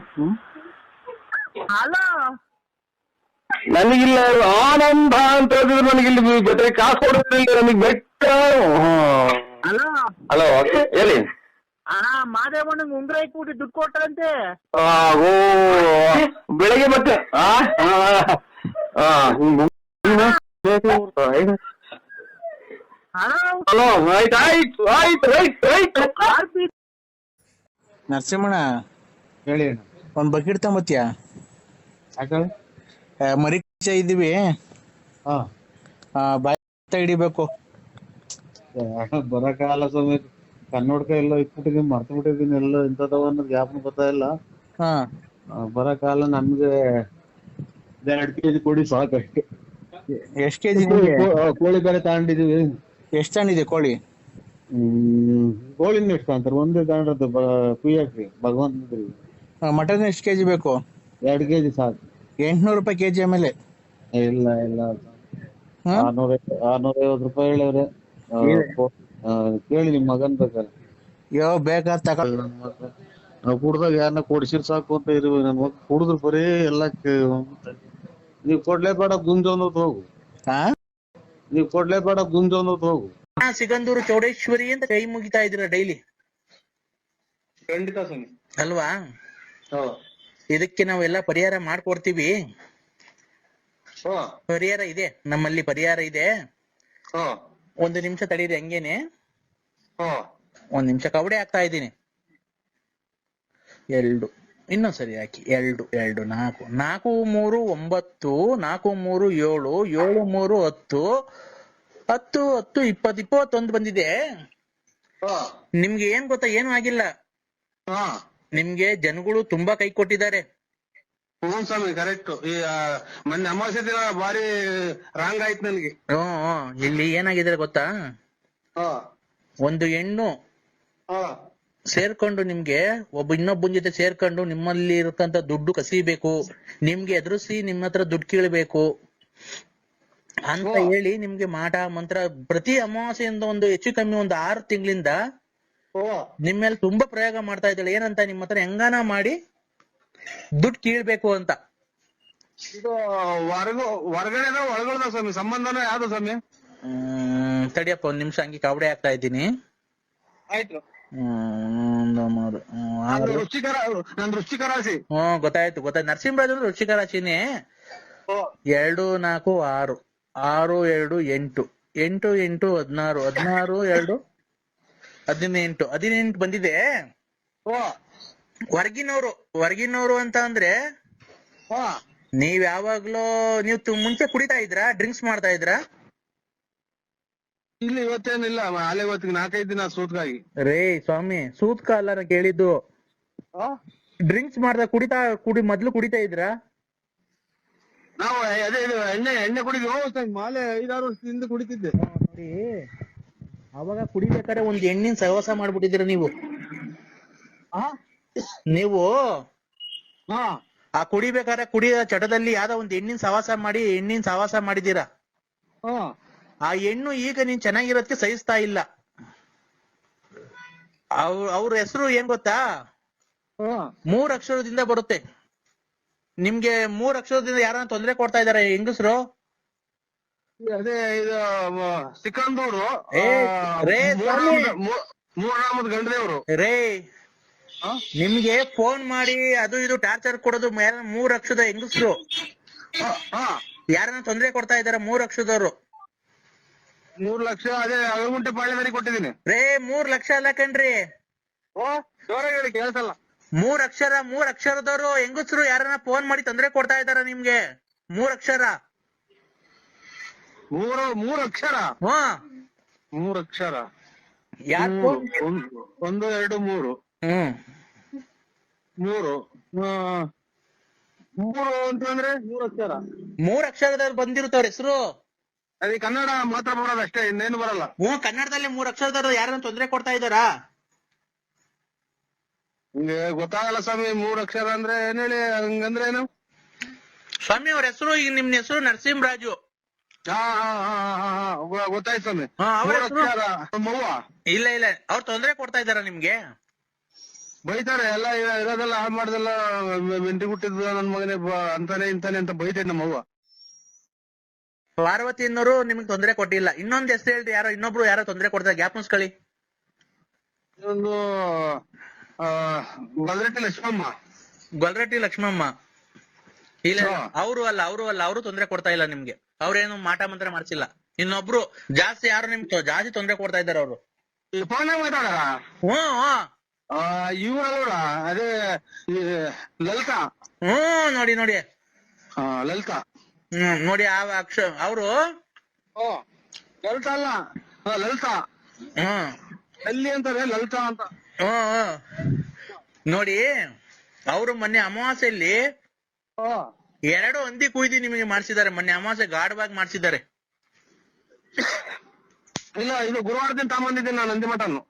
ಹಲೋ ನನಗಿಲ್ಲ ಆನಂದ ಅಂತ ಹೇಳಿದ್ರು ನನಗಿಲ್ಲಿ ಜೊತೆಗೆ ಕಾಸು ಕೊಡೋದಿಲ್ಲ ನನಗೆ ಬೆಟ್ಟ. ಹಲೋ ಹಲೋ ಹೇಳಿ. ಅಣ್ಣ ಮಾದೇವಣ್ಣಂಗ್ ಉಂಗ್ರ ಇಟ್ಬಿಟ್ಟು ದುಡ್ಡು ಕೊಟ್ರಂತೆ. ಓ ಬೆಳಗ್ಗೆ ಮತ್ತೆ ಹಲೋ ಆಯ್ತು ಆಯ್ತು ಆಯ್ತು ರೈಟ್ ರೈಟ್. ನರಸಿಂಹಣ್ಣ ಹೇಳಿ ಅಣ್ಣ. ಒಂದ್ ಬಕೆಟ್ ತಗೊಂಬತ್ತೀಯ? ಯಾಕಂದ್ರೆ ಮರಿ ಇದೀವಿ, ಬಾಯಿ ಹಿಡಿಬೇಕು. ಬರಕಾಲ ಸಮೇತ ಕನ್ನಡಕ ಎಲ್ಲ ಇಟ್ಬಿಟ್ಟಿದೀನಿ, ಮರ್ತು ಬಿಟ್ಟಿದೀನಿ ಎಲ್ಲ ಇಂಥದವ ಅನ್ನೋದು ಜ್ಞಾಪನ ಗೊತ್ತಾ ಇಲ್ಲ. ಬರಕಾಲ ನಮ್ಗೆ 2 kg ಕೊಡಿ ಸಾಕಷ್ಟೇ. ಎಷ್ಟ್ ಕೆಜಿ? ಕೋಳಿ ಬೇರೆ ತಗೊಂಡಿದೀವಿ. ಎಷ್ಟ್ ತಗೊಂಡಿದೆ ಕೋಳಿ? ಕೋಳಿನ ಎಷ್ಟು ಅಂತಾರೆ, ಒಂದೇ ತಗೊಂಡದ್ದು ಕುಯ್ಯಾಕ್ರಿ ಭಗವಂತನಿಗೆ. ಮಟನ್ ಎಷ್ಟ್ ಕೆಜಿ ಬೇಕು? 2 kg ಸಾಕು. 800 ರೂಪಾಯಿ ಕೆಜಿ ಆಮೇಲೆ? ಇಲ್ಲ ಇಲ್ಲ 650 ರೂಪಾಯಿ ಹೇಳವ್ರೆ. ಕೇಳಿ ನಿಮ್ ಮಗನ್ ಬೇಕಾರೆ. ಬೇಕಾದ್ರೆ ತಗೊಳ್. ನಾವು ಕುಡ್ದಾಗ ಯಾರನ್ನ ಕೊಡ್ಸಿರ್ ಸಾಕು ಅಂತ ಇರುವೆ. ನನ್ ಮಗ ಕುಡಿದ್ರು ಬರೀ ಎಲ್ಲ ನೀವ್ ಕೊಡ್ಲೇಬೇಡ ಗುಂಜೊಂದ್ ಹೋಗು. ನೀವ್ ಕೊಡ್ಲೇಬೇಡ ಗುಂಜೊಂದ್ ಹೋಗು. ಸಿಗಂದೂರು ಚೌಡೇಶ್ವರಿ ಅಂತ ಕೈ ಮುಗಿತಾ ಇದ್ದೀರಾ ಡೈಲಿ? ಖಂಡಿತ ಸ್ವಾಮಿ ಅಲ್ವಾ? ಇದಕ್ಕೆ ನಾವೆಲ್ಲ ಪರಿಹಾರ ಮಾಡ್ಕೊಡ್ತೀವಿ. ಪರಿಹಾರ ಇದೆ, ನಮ್ಮಲ್ಲಿ ಪರಿಹಾರ ಇದೆ. 1 ನಿಮಿಷ ತಡೀರಿ ಹಂಗೇನೆ. 1 ನಿಮಿಷ ಕವಡೆ ಹಾಕ್ತಾ ಇದ್ದೀನಿ. 2 ಇನ್ನೊಂದ್ಸರಿ ಹಾಕಿ. 2 2 4 4 3 9 4 3 7 7 3 10 10 10 20 21 ಬಂದಿದೆ. ನಿಮ್ಗೆ ಏನ್ ಗೊತ್ತಾ, ಏನು ಆಗಿಲ್ಲ. ನಿಮ್ಗೆ ಜನಗಳು ತುಂಬಾ ಕೈ ಕೊಟ್ಟಿದ್ದಾರೆ. ಹ್ಞೂ ಸ್ವಾಮಿ ಕರೆಕ್ಟ್. ಈ ಮೊನ್ನೆ ಅಮಾವಾಸ್ಯೆ ದಿನ ಬಾರಿ ರಾಂಗ್ ಆಯ್ತು ನನಗೆ. ಇಲ್ಲಿ ಏನಾಗಿದೆ ಗೊತ್ತಾ, ಒಂದು ಹೆಣ್ಣು ಸೇರ್ಕೊಂಡು ನಿಮ್ಗೆ ಇನ್ನೊಬ್ಬನ ಜೊತೆ ಸೇರ್ಕೊಂಡು ನಿಮ್ಮಲ್ಲಿ ಇರತಂತ ದುಡ್ಡು ಕಸಿಬೇಕು, ನಿಮ್ಗೆ ಎದುರಿಸಿ ನಿಮ್ಮ ಹತ್ರ ದುಡ್ಡು ಕೀಳ್ಬೇಕು ಅಂತ ಹೇಳಿ ನಿಮ್ಗೆ ಮಾಟ ಮಂತ್ರ ಪ್ರತಿ ಅಮಾವಾಸ್ಯೆಯಿಂದ ಒಂದು ಹೆಚ್ಚು ಕಮ್ಮಿ 6 ತಿಂಗಳಿಂದ ನಿಮ್ ಮೇಲೆ ತುಂಬಾ ಪ್ರಯೋಗ ಮಾಡ್ತಾ ಇದ್ದಾಳೆ. ಏನಂತ, ನಿಮ್ಮ ಹತ್ರ ಹೆಂಗಾನ ಮಾಡಿ ದುಡ್ಡು ಕೀಳ್ಬೇಕು ಅಂತ. ಇದು ಹೊರಗಡೆ ಒಳಗಡೆ ಸ್ವಾಮಿ, ಸಂಬಂಧನ ಯಾವ್ದು ಸ್ವಾಮಿ? ತಡಿಯಪ್ಪ 1 ನಿಮಿಷ ಹಂಗೆ ಕವಡೆ ಹಾಕ್ತಾ ಇದ್ದೀನಿ. ಆಯ್ತು. 1 3 6 ವೃಶ್ಚಿಕ ರಾಶಿ. ಗೊತ್ತಾಯ್ತು ನರಸಿಂಹರಾಜ್ ವೃಶ್ಚಿಕ ರಾಶಿನೇ. 2 4 6 6 2 8 8 8 16 16 2 18 18 ಬಂದಿದೆ. ಹೊರಗಿನವರು ಅಂತ ಅಂದ್ರೆ ನೀವ್ ಯಾವಾಗ್ಲೂ ಮುಂಚೆ ಕುಡಿತಾ ಇದ್ರಾ, ಡ್ರಿಂಕ್ಸ್ ಮಾಡ್ತಾ ಇದ್ರಾ? ಇಲ್ಲಿ ಇವತ್ತೇನಿಲ್ಲ, ಅಲ್ಲೇ ಇವತ್ತಿಗೆ 4-5 ದಿನ ಸೂತ್ಕಾಗಿ. ರೇ ಸ್ವಾಮಿ, ಸೂತ್ಕ ಅಲ್ಲ ನಾ ಕೇಳಿದ್ದು. ಡ್ರಿಂಕ್ಸ್ ಮಾಡ್ದ ಮೊದ್ಲು ಕುಡಿತಾ ಇದ್ರಾ? ನಾವು ಅದೇ ಎಣ್ಣೆ ಕುಡಿದ್ವಿ. ಮಾಲೆ 5-6 ವರ್ಷದಿಂದ ಕುಡಿತಿದ್ದೆ. ನೋಡಿ, ಅವಾಗ ಕುಡಿಬೇಕಾದ್ರೆ ಒಂದ್ ಎಣ್ಣಿನ ಸಹವಾಸ ಮಾಡ್ಬಿಟ್ಟಿದ್ದೀರ ನೀವು. ಆ ಕುಡಿಬೇಕಾದ್ರೆ ಕುಡಿಯ ಚಟದಲ್ಲಿ ಯಾವ್ದೋ ಒಂದ್ ಎಣ್ಣಿನ ಸಹವಾಸ ಮಾಡಿದೀರಾ. ಆ ಹೆಣ್ಣು ಈಗ ನೀನ್ ಚೆನ್ನಾಗಿರೋದಕ್ಕೆ ಸಹಿಸ್ತಾ ಇಲ್ಲ. ಅವ್ರ ಹೆಸರು ಏನ್ ಗೊತ್ತಾ? 3 ಅಕ್ಷರದಿಂದ ಬರುತ್ತೆ. ನಿಮ್ಗೆ 3 ಅಕ್ಷರದಿಂದ ಯಾರನ್ನ ತೊಂದರೆ ಕೊಡ್ತಾ ಇದಾರೆ ಹೆಂಗಸ್ರು? ಅದೇ ಇದು ಸಿಕಂದೂರು ಮೂರನಾಮದ ಗಂಡದೇವ್ರು. ರೇ, ನಿಮ್ಗೆ ಫೋನ್ ಮಾಡಿ ಅದು ಇದು ಟಾರ್ಚರ್ ಕೊಡೋದು 3 ಅಕ್ಷರದ ಹೆಂಗಸ್ರು ಯಾರನ್ನ ತೊಂದರೆ ಕೊಡ್ತಾ ಇದಾರೆ. 3 ಅಕ್ಷರದವ್ರು. 3 ಲಕ್ಷ ಅದೇ ಅಳಗುಂಟೆ ಪಾಳ್ಯದಲ್ಲಿ ಕೊಟ್ಟಿದ್ದೀನಿ. ರೇ, 3 ಲಕ್ಷ ಅಲ್ಲ ಕಣ್ರಿ. ಜೋರಾಗಿ ಹೇಳಿ ಕೇಳ್ಸಲ್ಲ. 3 ಅಕ್ಷರದವ್ರು ಹೆಂಗಸ್ರು ಯಾರನ್ನ ಫೋನ್ ಮಾಡಿ ತೊಂದರೆ ಕೊಡ್ತಾ ಇದಾರ ನಿಮ್ಗೆ. 3 ಅಕ್ಷರ. 3 ಅಕ್ಷರ. 3 ಅಕ್ಷರ. ಯಾರ್ ಮೂರು. ಫೋನ್? 1 2 3. ಹ್ಮ್ 3 3 ಅಂತಂದ್ರೆ 3 ಅಕ್ಷರ. 3 ಅಕ್ಷರದಲ್ಲಿ ಬಂದಿರುತ್ತವ್ರ ಹೆಸರು. ಅದೇ ಕನ್ನಡ ಮಾತ್ರ ಬರೋದು ಅಷ್ಟೇ, ಇನ್ನೇನು ಬರಲ್ಲ. ಕನ್ನಡದಲ್ಲಿ 3 ಅಕ್ಷರದವ್ರು ಯಾರನ್ನ ತೊಂದ್ರೆ ಕೊಡ್ತಾ ಇದ್ದಾರಾ? ನಿಮ್ಗೆ ಗೊತ್ತಾಗಲ್ಲ ಸ್ವಾಮಿ, 3 ಅಕ್ಷರ ಅಂದ್ರೆ ಏನ್ ಹೇಳಿ, ಹಂಗಂದ್ರೆ ಏನು? ಸ್ವಾಮಿ ಅವ್ರ ಹೆಸರು, ಈಗ ನಿಮ್ ಹೆಸರು ನರಸಿಂಹರಾಜು. ಹಾ ಹಾ ಹಾ ಹಾ ಹಾ ಗೊತ್ತಾಯ್ತು ಸ್ವಾಮಿ. ಅವ್ರ 3 ಹೆಸರು? ಅಕ್ಷರ ನಮ್ಮವ್ವ. ಇಲ್ಲ ಅವ್ರು ತೊಂದ್ರೆ ಕೊಡ್ತಾ ಇದಾರ ನಿಮ್ಗೆ? ಬೈತಾರೆ ಎಲ್ಲ, ಇರೋದೆಲ್ಲ ಹಾಳು ಮಾಡ್ದೆಲ್ಲ ಮೆಂಟಿ ಹುಟ್ಟಿದ್ ನನ್ ಮಗನೇ ಅಂತಾನೆ ಇಂತಾನೆ ಅಂತ ಬೈತೈತೆ ನಮ್ಮವ್ವ. ಪಾರ್ವತಿ ಅನ್ನೋರು ನಿಮ್ಗೆ ತೊಂದ್ರೆ ಕೊಟ್ಟಿಲ್ಲ. ಇನ್ನೊಂದ್ ಹೆಸರು ಹೇಳ್ರಿ, ಇನ್ನೊಬ್ರು ಯಾರೋ ತೊಂದ್ರೆ ಕೊಡ್ತಾರೆ, ಗ್ಯಾಪ್ ಮುಸ್ಕೊಳ್ಳಿ. ಒಂದು ಗಲ್ರೆಟ್ಟಿ ಲಕ್ಷ್ಮಮ್ಮ. ಗೊಲ್ರಟ್ಟಿ ಲಕ್ಷ್ಮಮ್ಮ. ಇಲ್ಲ ಹಾ. ಅವರು ಅಲ್ಲ ಅವರು ತೊಂದ್ರೆ ಕೊಡ್ತಾ ಇಲ್ಲ ನಿಮ್ಗೆ. ಅವ್ರೇನು ಮಾಟ ಮಂತ್ರ ಮಾಡ್ಸಿಲ್ಲ. ಇನ್ನೊಬ್ರು ಜಾಸ್ತಿ ಯಾರು ನಿಮ್ಗೆ ಜಾಸ್ತಿ ತೊಂದ್ರೆ ಕೊಡ್ತಾ ಇದಾರೆ ಅವರು. ಈ ಫೋನ್ ಮಾತಾಡ ಹ್ಮ್ ಇವ್ರಲ್ಲ, ಅದೇ ಈ ಲಲಿತಾ. ನೋಡಿ ಲಲಿತಾ. ನೋಡಿ ಅವರು ಲಲಿತಾ ಅಲ್ಲ, ಲಲಿತಾ. ಅಲ್ಲಿ ಅಂತಾರೆ ಲಲಿತಾ ಅಂತ. ನೋಡಿ ಅವರು ಮೊನ್ನೆ ಅಮಾವಾಸ್ಯೆಯಲ್ಲಿ 2 ಹಂದಿ ಕುಯ್ದು ನಿಮಗೆ ಮಾಡ್ಸಿದ್ದಾರೆ. ಮೊನ್ನೆ ಅಮಾವಾಸ್ಯೆ ಗಾಢವಾಗಿ ಮಾಡ್ಸಿದ್ದಾರೆ. ಇಲ್ಲ, ಇದು ಗುರುವಾರ ದಿನ ತಗೊಂಡಿದ್ದೀನಿ ನಾನು ನಂದಿ ಮಟನ್ನು.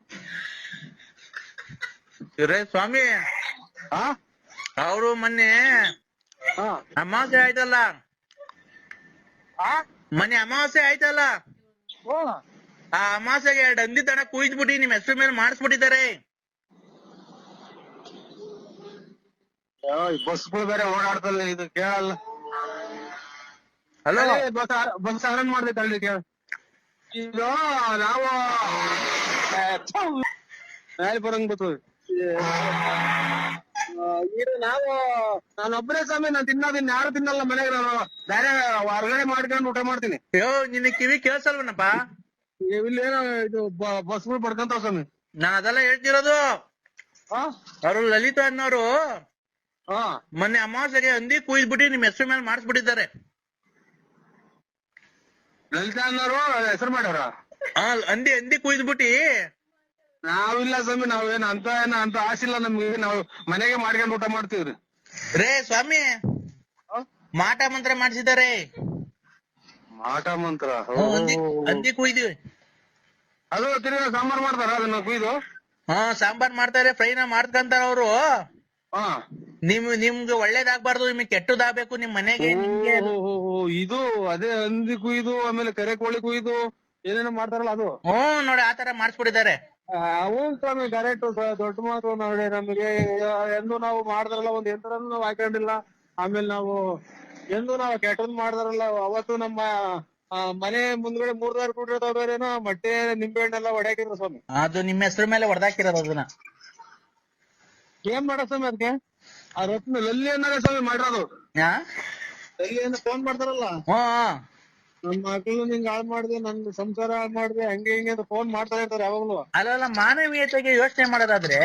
ರೇ ಸ್ವಾಮಿ, ಅವರು ಮೊನ್ನೆ ಅಮಾವಾಸ್ಯೆ ಆಯ್ತಲ್ಲ, ಮೊನ್ನೆ ಅಮಾವಾಸ್ಯೆ ಆಯ್ತಲ್ಲ, ಆ ಅಮಾವಾಸ್ಯೆಗೆ 2 ಹಂದಿ ತನ ಕುಯ್ದ್ಬಿಟ್ಟು ನಿಮ್ ಹೆಸರು ಮೇಲೆ ಮಾಡಿಸ್ಬಿಟ್ಟಿದ್ದಾರೆ. ಬಸ್ಗಳು ಬೇರೆ ಓಡಾಡ್ತಲ್ಲ, ಇದು ಕೇಳಲ್ಲ. ಹಲೋ, ಬಸ್ ಆರನ್ ಮಾಡ್ದೆ ತಳ್ಳಿ ಕೇಳ. ಈಗ ನಾವು ಮೇಲೆ ಬರಂಗ್ ಬರ್ತದೆ. ಇದು ನಾನೊಬ್ಬನೇ ಸ್ವಾಮಿ, ನಾನು ತಿನ್ನೋದಿನ್ ಯಾರು ತಿನ್ನಲ್ಲ ಮನೆಗೆ. ನಾನು ಬೇರೆ ಹೊರಗಡೆ ಮಾಡ್ಕೊಂಡು ಊಟ ಮಾಡ್ತೀನಿ. ಅಯ್ಯೋ ನಿನ್ನ ಕಿವಿ ಕೇಳ್ಸಲ್ವನಪ್ಪ? ಇಲ್ಲೇನೋ ಇದು ಬಸ್ಗಳು ಪಡ್ಕೊಂತಾವ ಸ್ವಾಮಿ. ನಾನ್ ಅದೆಲ್ಲ ಹೇಳ್ತಿರೋದು. ಅವರು ಲಲಿತಾ ಅನ್ನೋರು ಮೊನ್ನೆ ಅಮಾವಾಸ್ಯೆಗೆ ಹಂದಿ ಕುಯ್ದ್ಬಿಟ್ಟು ನಿಮ್ ಹೆಸರು ಮೇಲೆ ಮಾಡಿಸ್ಬಿಟ್ಟಿದ್ದಾರೆ. ಲಲಿತಾ ಅನ್ನೋರು ಹೆಸರು ಮಾಡ್ಯಾರ? ಹಂದಿ ಕುಯ್ದ್ಬಿಟ್ಟಿ. ನಾವಿಲ್ಲ ಸ್ವಾಮಿ, ನಾವೇನು ಅಂತ ಆಸಿಲ್ಲ ನಮ್ಗೆ. ನಾವು ಮನೆಗೆ ಮಾಡ್ಕೊಂಡು ಊಟ ಮಾಡ್ತೀವ್ರಿ. ರೇ ಸ್ವಾಮಿ, ಮಾಟ ಮಂತ್ರ ಮಾಡ್ಸಿದ್ದಾರೆ. ಮಾಟ ಮಂತ್ರ? ಹಂದಿ ಕುಯ್ದಿವಿ. ಅದು ತಿರ್ಗಾ ಸಾಂಬಾರ್ ಮಾಡ್ತಾರ ಅದನ್ನ ಕುಯ್ದು? ಸಾಂಬಾರ್ ಮಾಡ್ತಾರೆ, ಫ್ರೈನ ಮಾಡ್ಕಂತಾರ ಅವರು. ನಿಮ್ಗೆ ಒಳ್ಳೇದಾಗ್ಬಾರ್ದು, ನಿಮ್ಗೆ ಕೆಟ್ಟದಾಗ್ಬೇಕು ನಿಮ್ ಮನೆಗೆ. ಇದು ಅದೇ ಹಂದಿ ಕುಯ್ದು, ಆಮೇಲೆ ಕರೆ ಕೋಳಿ ಕುಯ್ದು ಏನೇನೋ ಮಾಡ್ತಾರಲ್ಲ ಅದು? ನೋಡಿ ಆತರ ಮಾಡಿಸ್ಬಿಟ್ಟಿದ್ದಾರೆ. ಅವನ್ ಸ್ವಾಮಿ ಕರೆಕ್ಟ್, ದೊಡ್ಡ ಮಾತು. ನೋಡಿ ನಮಗೆ ಎಂದು ನಾವು ಮಾಡಿದ್ರಲ್ಲ ಒಂದ್ ಯಂತ್ರನೂ ನಾವು ಹಾಕೊಂಡಿಲ್ಲ. ಆಮೇಲೆ ನಾವು ಎಂದು ನಾವು ಕೆಟ್ಟದ್ ಮಾಡಿದ್ರಲ್ಲ, ಅವತ್ತು ನಮ್ಮ ಮನೆ ಮುಂದ್ಗಡೆ 3 ಕೂಡಿರೋದೇನೋ ಮೊಟ್ಟೆ ನಿಂಬೆ ಹಣ್ಣೆಲ್ಲ ಹೊಡ್ಯಾಕಿದ್ರು ಸ್ವಾಮಿ. ಅದು ನಿಮ್ಮ ಹೆಸರು ಮೇಲೆ ಹೊಡೆದಾಕಿರೋದು ಅದನ್ನ. ಏನ್ ಮಾಡೋ ಸ್ವಾಮಿ ಅದಕ್ಕೆ? ಆ ರತ್ನ ಲಲ್ಲಿ ಅನ್ನೋದೇ ಸ್ವಾಮಿ ಮಾಡಿರೋದು. ಲಲ್ಲಿ ಅಂತ ಫೋನ್ ಮಾಡ್ತಾರಲ್ಲ, ನನ್ ಮಕ್ಳು ನಿಂಗ್ ಹಾಳ್ ಮಾಡ್ದೆ, ನನ್ ಸಂಸಾರ ಹಾಳ್ ಮಾಡ್ದೆ, ಹಂಗೆ ಹಿಂಗೆ ಅಂತ ಫೋನ್ ಮಾಡ್ತಾ ಇರ್ತಾರೆ ಯಾವಾಗ್ಲೂ. ಅಲ್ಲ, ಮಾನವೀಯತೆಗೆ ಯೋಚನೆ ಮಾಡೋದಾದ್ರೆ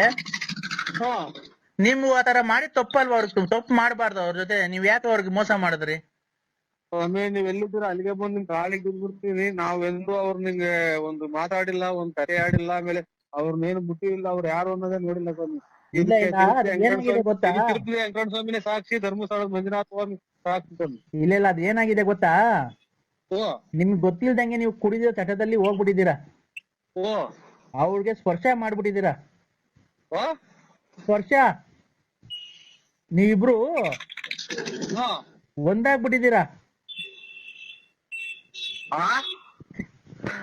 ನಿಮ್ಗೂ ಆತರ ಮಾಡಿ ತಪ್ಪಲ್ವಾ? ಅವ್ರಿಗೆ ತಪ್ಪು ಮಾಡಬಾರ್ದು. ಅವ್ರ ಜೊತೆ ನೀವ್ ಯಾಕೆ ಅವ್ರಿಗೆ ಮೋಸ ಮಾಡಿದ್ರಿ? ಸ್ವಾಮಿ ನೀವ್ ಎಲ್ಲಿದ್ದೀರ ಅಲ್ಲಿಗೆ ಬಂದ್ ನಿಮ್ ಕಾಲಿಗೆ ಬಿದ್ಬಿಡ್ತೀವಿ. ನಾವೆಂದೂ ಅವ್ರ ನಿಂಗೆ ಒಂದು ಮಾತಾಡಿಲ್ಲ, ಒಂದ್ ಕತೆ ಆಡಿಲ್ಲ, ಆಮೇಲೆ ಅವ್ರನ್ನೇನು ಬಿಟ್ಟಿಲ್ಲ, ಅವ್ರು ಯಾರು ಅನ್ನೋದೇ ನೋಡಿಲ್ಲ ಸ್ವಾಮಿ. ತಿರುಪತಿ ವೆಂಕಟ ಸ್ವಾಮಿನೇ ಸಾಕ್ಷಿ, ಧರ್ಮಸ್ಥಳದ ಮಂಜುನಾಥ ಸ್ವಾಮಿ ಸಾಕ್ಷಿ ಸ್ವಾಮಿ. ಇಲ್ಲ, ಅದ್ ಏನಾಗಿದೆ ಗೊತ್ತಾ? ನಿಮ್ಗೆ ಗೊತ್ತಿಲ್ದಂಗೆ ನೀವು ಕುಡಿದ ಚಟದಲ್ಲಿ ಹೋಗ್ಬಿಟ್ಟಿದ್ದೀರಾ. ಅವ್ರಿಗೆ ಸ್ಪರ್ಶ ಮಾಡ್ಬಿಟ್ಟಿದ್ದೀರಾ. ಸ್ಪರ್ಶ ನೀವಿಬ್ರು ಒಂದಾಗ್ಬಿಟ್ಟಿದ್ದೀರಾ.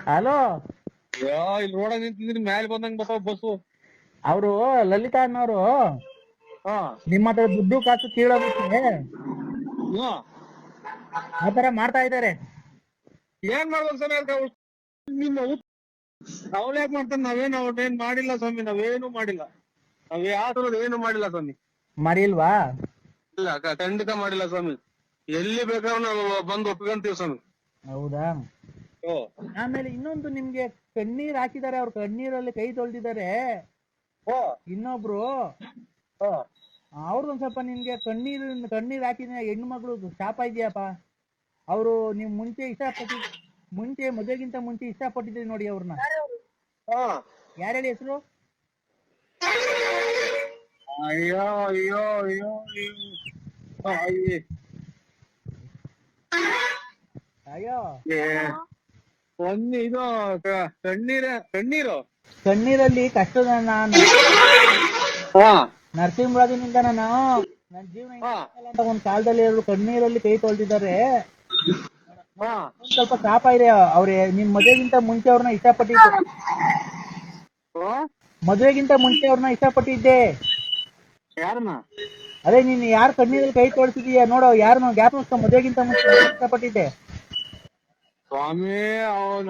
ಹಲೋ, ಇಲ್ಲಿ ರೋಡ ನಿಂತಿದ್ದೀನಿ, ಮ್ಯಾಲೆ ಬಂದಂಗ್ ಬರ್ತಾವ ಬಸ್ಸು. ಅವರು ಲಲಿತಾ ಅನ್ನೋರು ನಿಮ್ಮ ಹತ್ರ ದುಡ್ಡು ಕಾಸು ಕೀಳೋದಕ್ಕೆ ಆತರ ಮಾಡ್ತಾ ಇದ್ದಾರೆ. ಏನ್ ಮಾಡ್ಬೇಕು ಸ್ವಾಮಿ? ನಿಮ್ಮ ಅವ್ಳು ಯಾಕೆ ಮಾಡ್ತಾನೆ? ಅವ್ರೇನ್ ಮಾಡಿಲ್ಲ ಸ್ವಾಮಿ, ನಾವೇನು ಮಾಡಿಲ್ಲ. ನಾವ್ ಯಾವ್ದು ಏನು ಮಾಡಿಲ್ಲ ಸ್ವಾಮಿ. ಮಾಡಿಲ್ವಾ? ಇಲ್ಲ, ಖಂಡಿತ ಮಾಡಿಲ್ಲ ಸ್ವಾಮಿ. ಎಲ್ಲಿ ಬೇಕಾದ್ರೂ ನಾವು ಬಂದು ಒಪ್ಕೊಂತೀವಿ ಸ್ವಾಮಿ. ಹೌದಾ? ಆಮೇಲೆ ಇನ್ನೊಂದು, ನಿಮ್ಗೆ ಕಣ್ಣೀರ್ ಹಾಕಿದ್ದಾರೆ, ಅವ್ರ ಕಣ್ಣೀರಲ್ಲಿ ಕೈ ತೊಳ್ದಿದ್ದಾರೆ. ಇನ್ನೊಬ್ರು ಅವ್ರದೊಂದ್ ಸ್ವಲ್ಪ ನಿಮ್ಗೆ ಕಣ್ಣೀರ್ ಹಾಕಿದ ಹೆಣ್ಣು ಮಗಳು ಶಾಪ ಇದೆಯಪ್ಪ. ಅವರು ನಿಮ್ ಮುಂಚೆ ಮುಂಚೆ ಮದುವೆಗಿಂತ ಮುಂಚೆ ಇಷ್ಟಪಟ್ಟಿದ್ದೆ ನೋಡಿ ಅವ್ರನ್ನ. ಹಾ ಯಾರು ಹೇಳಿ ಹೆಸರು? ಅಯ್ಯೋ ಅಯ್ಯೋ ಅಯ್ಯೋ ಅಯ್ಯೋ ಅಯ್ಯೋ ಒಂದು ಇದು ಕಣ್ಣೀರು ಕಣ್ಣೀರಲ್ಲಿ ಕಷ್ಟದ ನಾನು ಹಾ ನರಸಿಂಹರಾಜನಿಂದ ನಾನು ನನ್ನ ಜೀವನ ಹಾ ಅಂತ ಒಂದ್ ಕಾಲದಲ್ಲಿ ಅವರು ಕಣ್ಣೀರಲ್ಲಿ ಕೈ ತೊಳ್ದಿದ್ದಾರೆ. ಹಾ ಒಂದ್ ಸ್ವಲ್ಪ ಶಾಪ ಇದೆ. ಅವ್ರೆ ನಿಮ್ ಮದುವೆಗಿಂತ ಮುಂಚೆ ಅವ್ರನ್ನ ಇಷ್ಟಪಟ್ಟಿದ್ದೆ. ಮದುವೆಗಿಂತ ಮುಂಚೆ ಅವ್ರನ್ನ ಇಷ್ಟಪಟ್ಟಿದ್ದೆ. ಯಾರನ್ನ? ಅದೇ ನೀನ್ ಯಾರು ಕಣ್ಣೀರಲ್ಲಿ ಕೈ ತೋರಿಸಿದೀಯ ನೋಡು, ಯಾರನ್ನ ಜ್ಞಾಪಕ ಮದುವೆಗಿಂತ ಮುಂಚೆ ಇಷ್ಟಪಟ್ಟಿದ್ದೆ. ಸ್ವಾಮಿ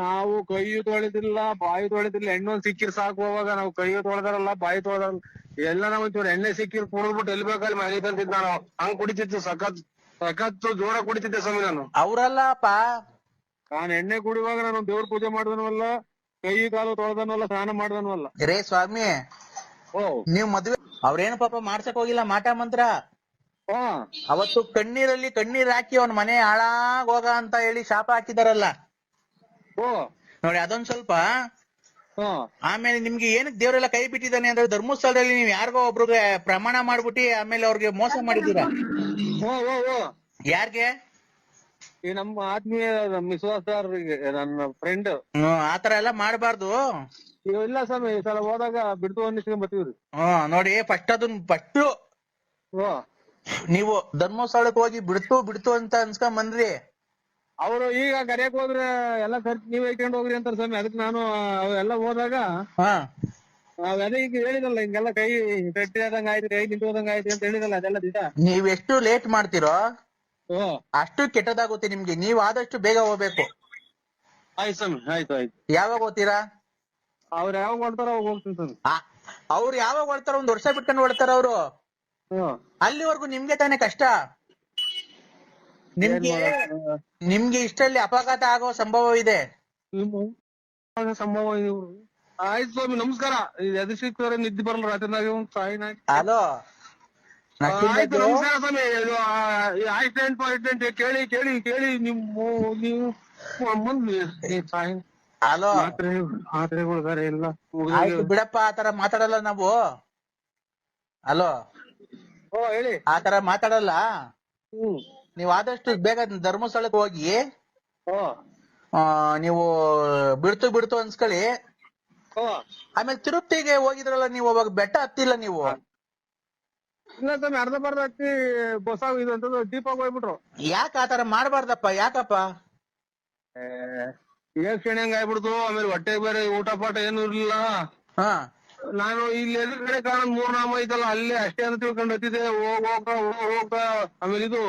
ನಾವು ಕೈ ತೊಳೆದಿಲ್ಲ, ಬಾಯಿ ತೊಳೆದಿಲ್ಲ. ಎಣ್ಣೊಂದ್ ಸಿಕ್ಕಿರ್ ಸಾಕು. ಅವಾಗ ನಾವು ಕೈ ತೊಳೆದಾರಲ್ಲ, ಬಾಯಿ ತೊಳೆದಾರಲ್ಲ, ಎಲ್ಲ ನಾವ್ ಒಂಚೂರು ಎಣ್ಣೆ ಸಿಕ್ಕಿರ್ ಕುಡಿದ್ಬಿಟ್ಟು ಎಲ್ಲಿ ಬೇಕಲ್ಲಿ ಮನೆ ತಂತಿದ್ದ ನಾನು. ಹಂಗ್ ಕುಡಿತಿತ್ತು, ಸಖತ್ತು ಜೋರ ಕುಡಿತಿದ್ದೆ ಸ್ವಾಮಿ ನಾನು. ಅವ್ರಲ್ಲಪ್ಪ, ನಾನು ಎಣ್ಣೆ ಕುಡಿಯುವಾಗ ನಾನು ದೇವ್ರ ಪೂಜೆ ಮಾಡ್ದನವಲ್ಲ, ಕೈ ಕಾಲು ತೊಳೆದನವಲ್ಲ, ಸ್ನಾನ ಮಾಡ್ದನವಲ್ಲ. ರೇ ಸ್ವಾಮಿ, ಓ ನೀವ್ ಮದ್ವೆ ಅವ್ರೇನು ಪಾಪ ಮಾಡ್ಸಕ್ ಹೋಗಿಲ್ಲ ಮಾಟ ಮಂತ್ರ. ಹಾ ಅವತ್ತು ಕಣ್ಣೀರಲ್ಲಿ ಕಣ್ಣೀರ್ ಹಾಕಿ ಅವ್ನ ಮನೆ ಹಾಳಾಗ್ ಹೋಗ ಅಂತ ಹೇಳಿ ಶಾಪ ಹಾಕಿದಾರಲ್ಲ ಓ ನೋಡಿ, ಅದೊಂದ್ ಸ್ವಲ್ಪ. ಹಾ ಆಮೇಲೆ ನಿಮ್ಗೆ ಏನಕ್ಕೆ ದೇವರೆಲ್ಲ ಕೈ ಬಿಟ್ಟಿದ್ದಾನೆ ಅಂದ್ರೆ, ಧರ್ಮಸ್ಥಳದಲ್ಲಿ ನೀವ್ ಯಾರಿಗೋ ಒಬ್ರಿಗೆ ಪ್ರಮಾಣ ಮಾಡ್ಬಿಟ್ಟು ಆಮೇಲೆ ಅವ್ರಿಗೆ ಮೋಸ ಮಾಡಿದೀರಾ. ಓ ಓ ಓ ಯಾರ್ಗೆ? ಈ ನಮ್ಮ ಆತ್ಮೀಯ ವಿಶ್ವಾಸರಿಗೆ, ನನ್ನ ಫ್ರೆಂಡ್. ಆತರ ಎಲ್ಲ ಮಾಡ್ಬಾರ್ದು. ಇಲ್ಲ ಸ್ವಾಮಿ, ಈ ಸಲ ಹೋದಾಗ ಬಿಡ್ತು ಅನ್ನಿಸ್ಕೊಂಡ್ ಬರ್ತೀವ್ರಿ. ನೋಡಿ, ಫಸ್ಟ್ ಓ ನೀವು ಧರ್ಮಸ್ಥಳಕ್ಕೆ ಹೋಗಿ ಬಿಡ್ತು ಅಂತ ಅನ್ಸ್ಕೊಂಡ್ ಬಂದ್ರಿ. ಅವರು ಈಗ ಕರೆಯಕ್ ಹೋದ್ರೆ ಎಲ್ಲ ಖರ್ಚು ನೀವ್ ಇಟ್ಕೊಂಡು ಹೋಗ್ರಿ ಅಂತಾರ ಸ್ವಾಮಿ. ಅದಕ್ಕೆ ನಾನು ಎಲ್ಲ ಹೋದಾಗ ಅದೇ ಈಗ ಹೇಳಿದಲ್ಲ, ಹಿಂಗೆಲ್ಲ ಕೈ ಕಟ್ಟಿದಂಗ ಆಯ್ತು, ಕೈ ನಿಂತೋದಂಗ ಆಯ್ತು ಅಂತ ಹೇಳಿದಲ್ಲ, ಅದೆಲ್ಲ ದಿಟ. ನೀವ್ ಎಷ್ಟು ಲೇಟ್ ಮಾಡ್ತೀರೋ ಓ ಅಷ್ಟು ಕೆಟ್ಟದಾಗುತ್ತೆ ನಿಮ್ಗೆ. ನೀವ್ ಆದಷ್ಟು ಬೇಗ ಹೋಗ್ಬೇಕು. ಆಯ್ತು ಸ್ವಾಮಿ, ಆಯ್ತು ಆಯ್ತು. ಯಾವಾಗ ಹೋಗ್ತೀರಾ? ಅವ್ರು ಯಾವಾಗ ಹೊಡ್ತಾರ ಅವಾಗ ಹೋಗ್ತೀನಿ ಸ್ವಾಮಿ. ಅವ್ರು ಯಾವಾಗ ಹೊಡ್ತಾರ? 1 ವರ್ಷ ಬಿಟ್ಕೊಂಡು ಹೊಡ್ತಾರ ಅವ್ರು. ಅಲ್ಲಿವರೆಗೂ ನಿಮ್ಗೆ ತಾನೇ ಕಷ್ಟ. ನಿಮ್ಗೆ ಇಷ್ಟರಲ್ಲಿ ಅಪಘಾತ ಆಗೋ ಸಂಭವ ಇದೆ. ಸಂಭವ ಇದೆ. ಆಯ್ತು ಸ್ವಾಮಿ, ನಮಸ್ಕಾರ. ಎದು ಸಿಕ್ತವ್ರೆ ನಿದ್ದೆ ಬರಲ್ಲ ರಾತ್ರಿನಾಗ ಸಾಯಿನ. ಹಲೋ, ಆಯ್ತು, ನಮಸ್ಕಾರ ಸ್ವಾಮಿ. ಆಕ್ಸಿಡೆಂಟ್ ಪಾಕ್ಸಿಡೆಂಟ್ ಕೇಳಿ ನೀವು ಸಾಯಿ ಹಲೋ, ಮಾತ್ರೆಗಳು ಬೇರೆ ಇಲ್ಲ. ಆಯ್ತು ಬಿಡಪ್ಪ, ಆತರ ಮಾತಾಡಲ್ಲ ನಾವು. ಹಲೋ, ಓ ಹೇಳಿ. ಆತರ ಮಾತಾಡಲ್ಲ. ಹ್ಮ್ ನೀವ್ ಆದಷ್ಟು ಬೇಗ ಧರ್ಮಸ್ಥಳಕ್ಕೆ ಹೋಗಿ ಓ ನೀವು ಬಿಡ್ತು ಅನ್ಸ್ಕೊಳ್ಳಿ. ಓ ಆಮೇಲೆ ತಿರುಪತಿಗೆ ಹೋಗಿದ್ರಲ್ಲ ನೀವು, ಅವಾಗ ಬೆಟ್ಟ ಹತ್ತಿಲ್ಲ ನೀವು. ಇಲ್ಲ ಸ್ವಾಮಿ, ಅರ್ಧ ಬರ್ಧ ಹತ್ತಿ ಬಸ್ ಇದು ಅಂತ ದೀಪಾಗ ಹೋಗ್ಬಿಟ್ರು. ಯಾಕ ಆತರ ಮಾಡ್ಬಾರ್ದಪ್ಪ? ಯಾಕಪ್ಪ? ಕ್ಷಣಿ ಹಂಗ ಆಗ್ಬಿಡ್ತು. ಆಮೇಲೆ ಹೊಟ್ಟೆಗೆ ಬೇರೆ ಊಟ ಪಾಠ ಏನು ಇರ್ಲಿಲ್ಲ. ನಾನು ಇಲ್ಲಿ ಎದುರುಗಡೆ ಕಾಣ 3 ನಾಮ ಐತಲ್ಲ, ಅಲ್ಲೇ ಅಷ್ಟೇ ಅಂತ ತಿಳ್ಕೊಂಡು ಹತ್ತಿದೆ. ಹೋಗ ಆಮೇಲೆ ಇದು